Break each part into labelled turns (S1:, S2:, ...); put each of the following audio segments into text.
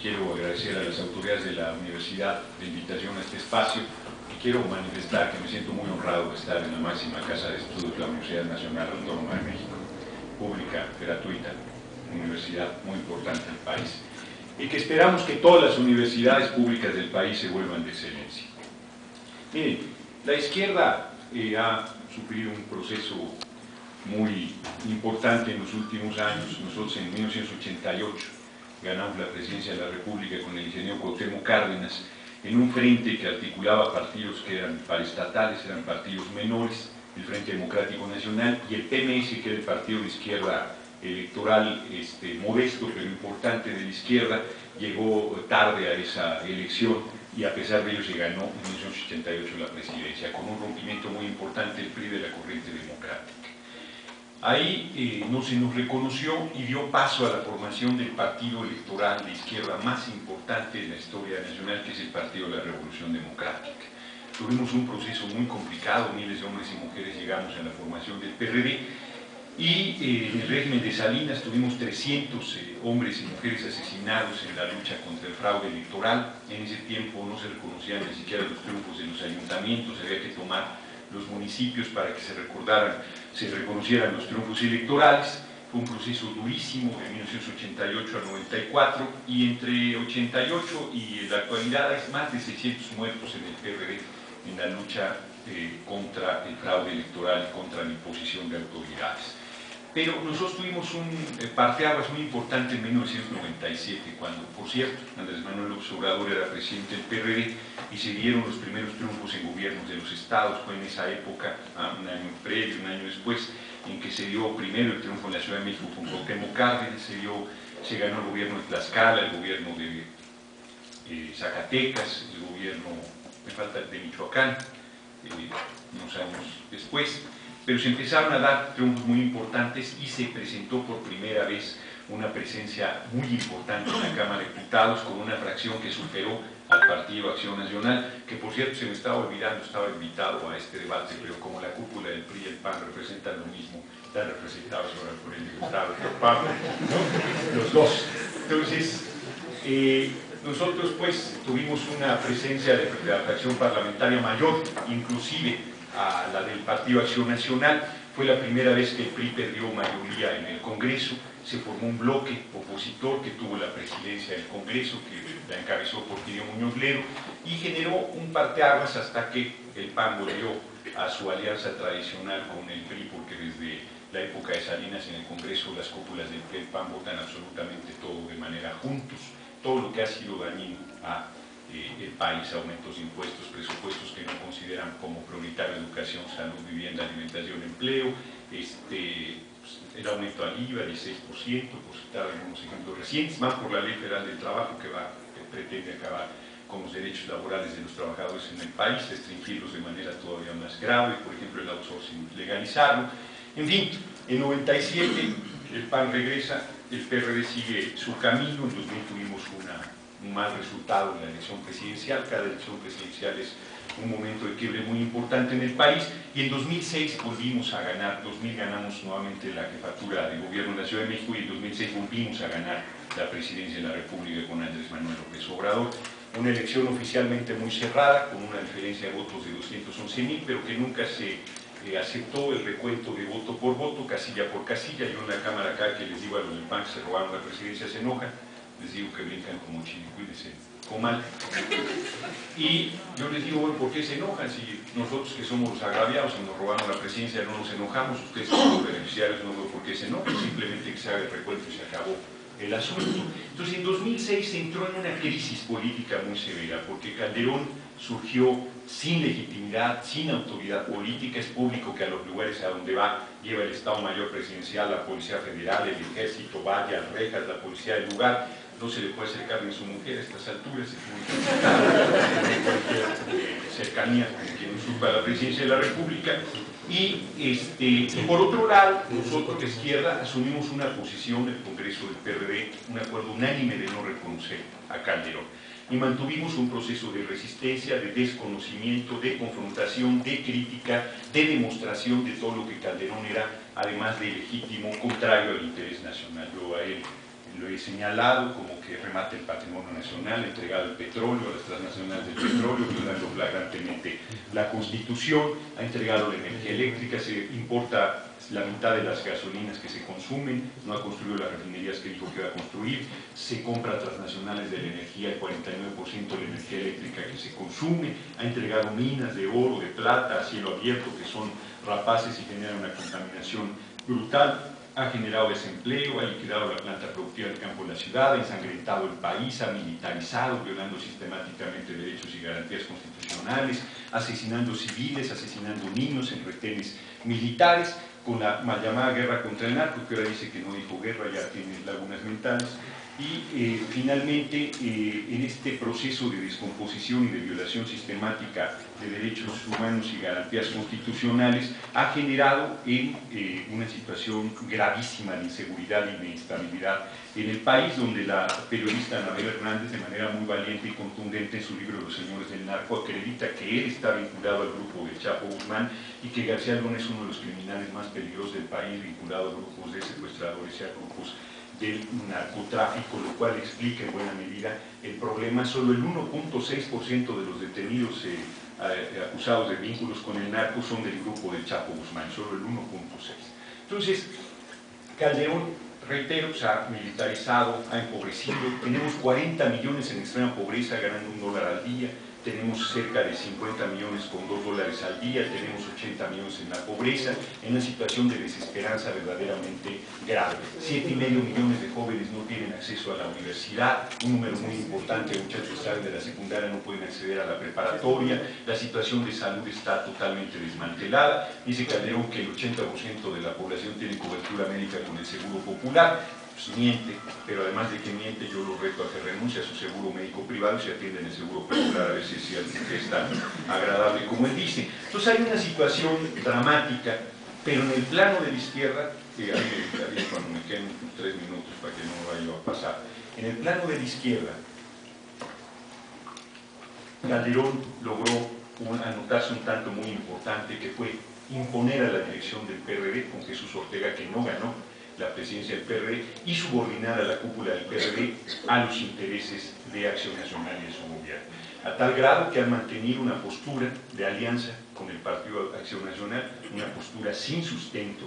S1: quiero agradecer a las autoridades de la universidad la invitación a este espacio y quiero manifestar que me siento muy honrado de estar en la máxima casa de estudios de la Universidad Nacional Autónoma de México, pública, gratuita, una universidad muy importante del país, y que esperamos que todas las universidades públicas del país se vuelvan de excelencia. Miren, la izquierda ha sufrido un proceso muy importante en los últimos años. Nosotros en 1988 ganamos la presidencia de la República con el ingeniero Cuauhtémoc Cárdenas en un frente que articulaba partidos que eran paraestatales, eran partidos menores, el Frente Democrático Nacional y el PMS, que era el partido de izquierda electoral modesto pero importante de la izquierda. Llegó tarde a esa elección y a pesar de ello se ganó en 1988 la presidencia, con un rompimiento muy importante del PRI de la corriente democrática. Ahí no se nos reconoció y dio paso a la formación del partido electoral de izquierda más importante de la historia nacional, que es el Partido de la Revolución Democrática. Tuvimos un proceso muy complicado, miles de hombres y mujeres llegamos a la formación del PRD, y en el régimen de Salinas tuvimos 300 hombres y mujeres asesinados en la lucha contra el fraude electoral. En ese tiempo no se reconocían ni siquiera los triunfos de los ayuntamientos, había que tomar los municipios para que se reconocieran los triunfos electorales. Fue un proceso durísimo de 1988 al 94, y entre 88 y la actualidad hay más de 600 muertos en el PRD en la lucha contra el fraude electoral y contra la imposición de autoridades. Pero nosotros tuvimos un parteaguas muy importante en 1997, cuando, por cierto, Andrés Manuel López Obrador era presidente del PRD y se dieron los primeros triunfos en gobiernos de los estados. Fue en esa época, un año previo, un año después, en que se dio primero el triunfo en la Ciudad de México con Cuauhtémoc Cárdenas, se ganó el gobierno de Tlaxcala, el gobierno de Zacatecas, el gobierno, me falta el de Michoacán, unos años después. Pero se empezaron a dar triunfos muy importantes y se presentó por primera vez una presencia muy importante en la Cámara de Diputados, con una fracción que superó al Partido Acción Nacional, que por cierto se me estaba olvidando, estaba invitado a este debate, pero como la cúpula del PRI y el PAN representan lo mismo, están representados ahora por el diputado Pablo, ¿no? Los dos. Entonces, nosotros pues tuvimos una presencia de la fracción parlamentaria mayor, inclusive a la del Partido Acción Nacional. Fue la primera vez que el PRI perdió mayoría en el Congreso. Se formó un bloque opositor que tuvo la presidencia del Congreso, que la encabezó Porfirio Muñoz Ledo, y generó un parteaguas hasta que el PAN volvió a su alianza tradicional con el PRI, porque desde la época de Salinas en el Congreso las cúpulas del PRI y el PAN votan absolutamente todo de manera juntos, todo lo que ha sido dañino a el país, aumentos de impuestos, presupuestos que no consideran como prioritario educación, salud, vivienda, alimentación, empleo, el aumento al IVA, 16%, por citar algunos ejemplos recientes, más por la Ley Federal del Trabajo que pretende acabar con los derechos laborales de los trabajadores en el país, restringirlos de manera todavía más grave, por ejemplo el outsourcing, legalizarlo. En fin, en 97 el PAN regresa, el PRD sigue su camino. En 2000 tuvimos un mal resultado en la elección presidencial. Cada elección presidencial es un momento de quiebre muy importante en el país, y en 2006 volvimos a ganar. 2000 ganamos nuevamente la jefatura de gobierno de la Ciudad de México, y en 2006 volvimos a ganar la presidencia de la República con Andrés Manuel López Obrador. Una elección oficialmente muy cerrada, con una diferencia de votos de 211,000, pero que nunca se aceptó el recuento de voto por voto, casilla por casilla. Yo en la Cámara acá, que les digo a los del PAN que se robaron la presidencia, se enojan, les digo que brincan como chinicuiles en comal, y yo les digo, bueno, ¿por qué se enojan? Si nosotros, que somos los agraviados y nos robaron la presidencia, no nos enojamos, ustedes como beneficiarios no veo por qué se enojan, simplemente que se haga el recuento y se acabó el asunto. Entonces en 2006 se entró en una crisis política muy severa, porque Calderón surgió sin legitimidad, sin autoridad política. Es público que a los lugares a donde va lleva el Estado Mayor Presidencial, la Policía Federal, el Ejército, vallas, rejas, la policía del lugar. No se le puede acercar ni a su mujer a estas alturas, se tiene cualquier cercanía con quien usurpa la presidencia de la República. Y por otro lado, nosotros de izquierda asumimos una posición del Congreso del PRD, un acuerdo unánime de no reconocer a Calderón, y mantuvimos un proceso de resistencia, de desconocimiento, de confrontación, de crítica, de demostración de todo lo que Calderón era, además de legítimo, contrario al interés nacional. Yo a él lo he señalado como que remata el patrimonio nacional, ha entregado el petróleo a las transnacionales del petróleo, violando flagrantemente la Constitución, ha entregado la energía eléctrica, se importa la mitad de las gasolinas que se consumen, no ha construido las refinerías que dijo que iba a construir, se compra a transnacionales de la energía, el 49% de la energía eléctrica que se consume, ha entregado minas de oro, de plata a cielo abierto que son rapaces y generan una contaminación brutal, ha generado desempleo, ha liquidado la planta productiva del campo de la ciudad, ha ensangrentado el país, ha militarizado, violando sistemáticamente derechos y garantías constitucionales, asesinando civiles, asesinando niños en retenes militares, con la mal llamada guerra contra el narco, que ahora dice que no dijo guerra, ya tiene lagunas mentales, y finalmente en este proceso de descomposición y de violación sistemática de derechos humanos y garantías constitucionales ha generado una situación gravísima de inseguridad y de inestabilidad en el país, donde la periodista Anabel Hernández, de manera muy valiente y contundente en su libro Los Señores del Narco, acredita que él está vinculado al grupo de Chapo Guzmán y que García Luna es uno de los criminales más peligrosos del país, vinculado a grupos de secuestradores y a grupos del narcotráfico, lo cual explica en buena medida el problema. Solo el 1.6% de los detenidos acusados de vínculos con el narco son del grupo de Chapo Guzmán, solo el 1.6%. Entonces, Calderón, reitero, se ha militarizado, ha empobrecido, tenemos 40 millones en extrema pobreza ganando $1 al día, tenemos cerca de 50 millones con $2 al día, tenemos 80 millones en la pobreza, en una situación de desesperanza verdaderamente grave. 7,5 millones de jóvenes no tienen acceso a la universidad, un número muy importante de muchachos que salen de la secundaria no pueden acceder a la preparatoria, la situación de salud está totalmente desmantelada. Dice Calderón que el 80% de la población tiene cobertura médica con el Seguro Popular. Pues miente, pero además de que miente, yo lo reto a que renuncie a su seguro médico privado y se atiende en el Seguro Popular, a ver si es cierto que es tan agradable como él dice. Entonces hay una situación dramática, pero en el plano de la izquierda, que ahí me cuando me queden 3 minutos para que no vaya a pasar, en el plano de la izquierda, Calderón logró anotarse un tanto muy importante que fue imponer a la dirección del PRD con Jesús Ortega, que no ganó la presidencia del PRD, y subordinar a la cúpula del PRD a los intereses de Acción Nacional y de su gobierno, a tal grado que han mantenido una postura de alianza con el Partido Acción Nacional, una postura sin sustento,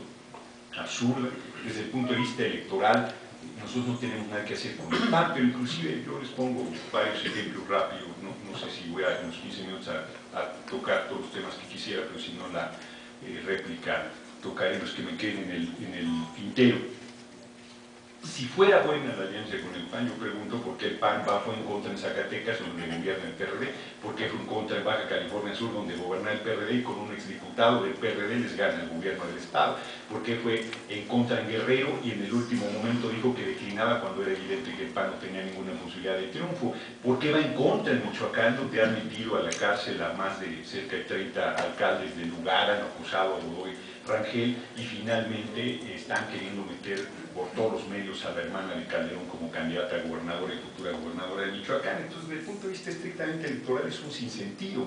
S1: absurda, desde el punto de vista electoral. Nosotros no tenemos nada que hacer con el PAN, pero inclusive yo les pongo varios ejemplos rápidos, no sé si voy a unos 15 minutos a tocar todos los temas que quisiera, pero si no la réplica tocaré los que me queden en el tintero. Si fuera buena la alianza con el PAN, yo pregunto por qué el PAN fue en contra en Zacatecas, donde gobierna el PRD, por qué fue en contra en Baja California Sur, donde gobierna el PRD y con un exdiputado del PRD les gana el gobierno del Estado, por qué fue en contra en Guerrero y en el último momento dijo que declinaba cuando era evidente que el PAN no tenía ninguna posibilidad de triunfo, por qué va en contra en Michoacán, donde han metido a la cárcel a más de cerca de 30 alcaldes del lugar, han acusado a Godoy Rangel y finalmente están queriendo meter por todos los medios a la hermana de Calderón como candidata a gobernadora y futura gobernadora de Michoacán. Entonces, desde el punto de vista estrictamente electoral es un sinsentido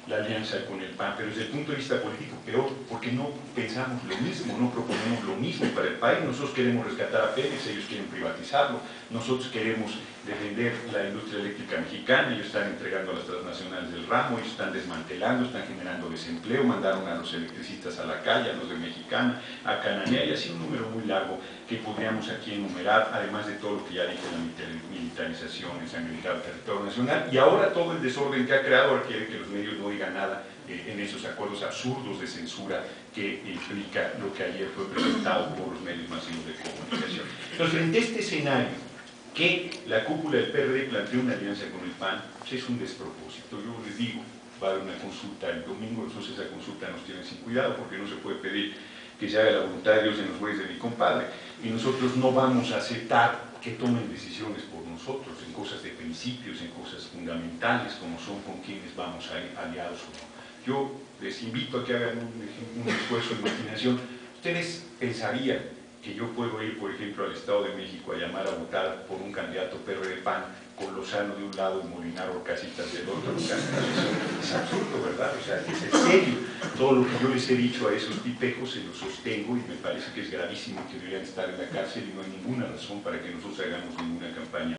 S1: la alianza con el PAN, pero desde el punto de vista político peor, porque no pensamos lo mismo, no proponemos lo mismo para el país. Nosotros queremos rescatar a Pemex, ellos quieren privatizarlo, nosotros queremos defender la industria eléctrica mexicana, ellos están entregando a las transnacionales del ramo, ellos están desmantelando, están generando desempleo, mandaron a los electricistas a la calle, a los de Mexicana, a Cananea, y así un número muy largo que podríamos aquí enumerar, además de todo lo que ya dije, la militarización, ensangrentar el territorio nacional, y ahora todo el desorden que ha creado, ahora quiere que los medios no digan nada en esos acuerdos absurdos de censura que implica lo que ayer fue presentado por los medios masivos de comunicación. Entonces, frente a este escenario, que la cúpula del PRD planteó una alianza con el PAN, pues es un despropósito. Yo les digo, va a haber una consulta el domingo, entonces esa consulta nos tiene sin cuidado porque no se puede pedir que se haga la voluntad de Dios en los jueces de mi compadre, y nosotros no vamos a aceptar que tomen decisiones por nosotros en cosas de principios, en cosas fundamentales como son con quienes vamos a ir aliados o no. Yo les invito a que hagan un esfuerzo de imaginación. Ustedes pensarían que yo puedo ir, por ejemplo, al Estado de México a llamar a votar por un candidato PRD-PAN con Lozano de un lado y Molinar Orcasitas del otro. Es absurdo, ¿verdad? O sea, es en serio. Todo lo que yo les he dicho a esos tipejos se los sostengo y me parece que es gravísimo que deberían estar en la cárcel y no hay ninguna razón para que nosotros hagamos ninguna campaña